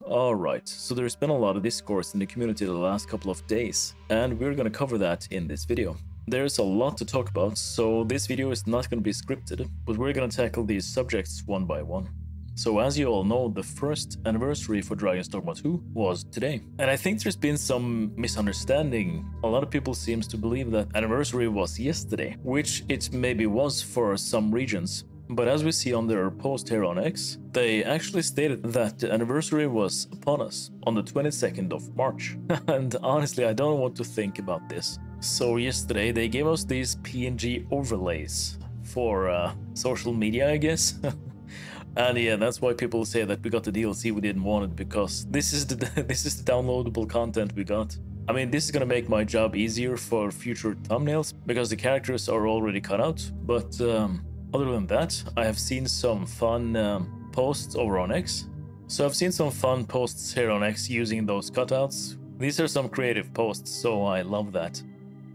Alright, so there's been a lot of discourse in the community the last couple of days, and we're gonna cover that in this video. There's a lot to talk about, so this video is not gonna be scripted, but we're gonna tackle these subjects one by one. So as you all know, the first anniversary for Dragon's Dogma 2 was today. And I think there's been some misunderstanding. A lot of people seems to believe that anniversary was yesterday, which it maybe was for some regions. But as we see on their post here on X, they actually stated that the anniversary was upon us on the 22nd of March. And honestly, I don't know what to think about this. So yesterday they gave us these PNG overlays for social media, I guess. And yeah, that's why people say that we got the DLC we didn't want it, because this is the downloadable content we got. I mean, this is gonna make my job easier for future thumbnails because the characters are already cut out, but other than that, I have seen some fun posts over on X. So I've seen some fun posts here on X using those cutouts. These are some creative posts, so I love that.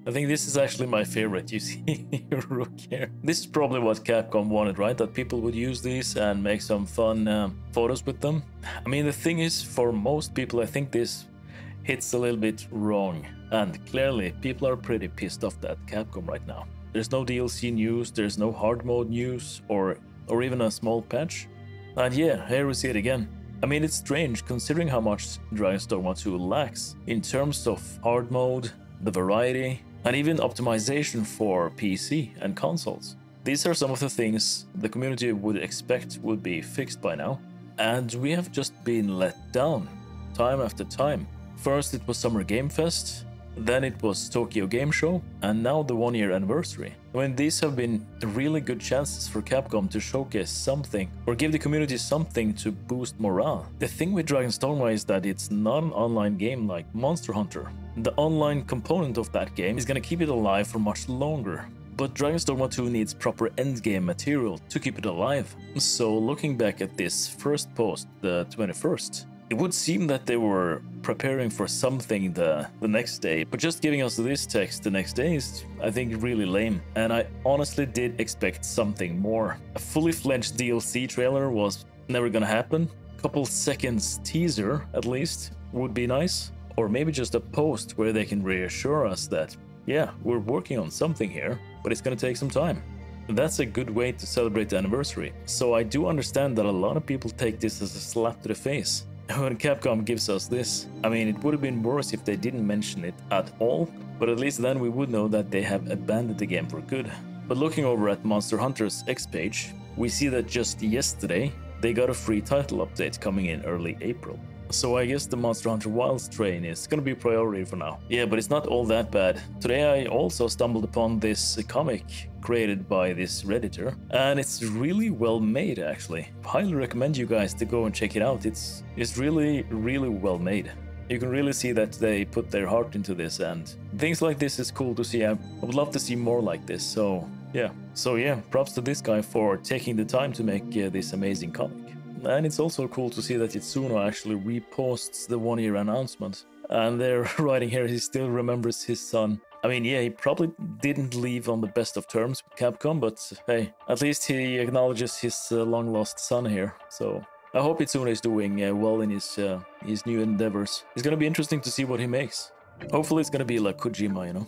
I think this is actually my favorite. You see Rook here. This is probably what Capcom wanted, right? That people would use these and make some fun photos with them. I mean, the thing is, for most people, I think this hits a little bit wrong. And clearly, people are pretty pissed off at Capcom right now. There's no DLC news, there's no hard mode news, or even a small patch. And yeah, here we see it again. I mean, it's strange considering how much Dragon's Dogma 2 lacks in terms of hard mode, the variety, and even optimization for PC and consoles. These are some of the things the community would expect would be fixed by now. And we have just been let down, time after time. First it was Summer Game Fest, then it was Tokyo Game Show, and now the 1-year anniversary. I mean, these have been really good chances for Capcom to showcase something, or give the community something to boost morale. The thing with Dragon's Dogma is that it's not an online game like Monster Hunter. The online component of that game is gonna keep it alive for much longer. But Dragon's Dogma 2 needs proper endgame material to keep it alive. So looking back at this first post, the 21st, it would seem that they were preparing for something the next day, but just giving us this text the next day is, I think, really lame. And I honestly did expect something more. A fully fledged DLC trailer was never gonna happen. A couple seconds teaser, at least, would be nice. Or maybe just a post where they can reassure us that, yeah, we're working on something here, but it's gonna take some time. That's a good way to celebrate the anniversary. So I do understand that a lot of people take this as a slap to the face. When Capcom gives us this, I mean, it would have been worse if they didn't mention it at all, but at least then we would know that they have abandoned the game for good. But looking over at Monster Hunter's X page, we see that just yesterday, they got a free title update coming in early April. So I guess the Monster Hunter Wilds train is gonna be priority for now. Yeah, but it's not all that bad. Today I also stumbled upon this comic created by this Redditor, and it's really well made actually. Highly recommend you guys to go and check it out. It's really well made. You can really see that they put their heart into this, and things like this is cool to see. I would love to see more like this, so yeah. So yeah, props to this guy for taking the time to make this amazing comic. And it's also cool to see that Itsuno actually reposts the 1-year announcement. And they're writing here, he still remembers his son. I mean, yeah, he probably didn't leave on the best of terms with Capcom, but hey, at least he acknowledges his long-lost son here. So I hope Itsuno is doing well in his new endeavors. It's gonna be interesting to see what he makes. Hopefully it's gonna be like Kojima, you know?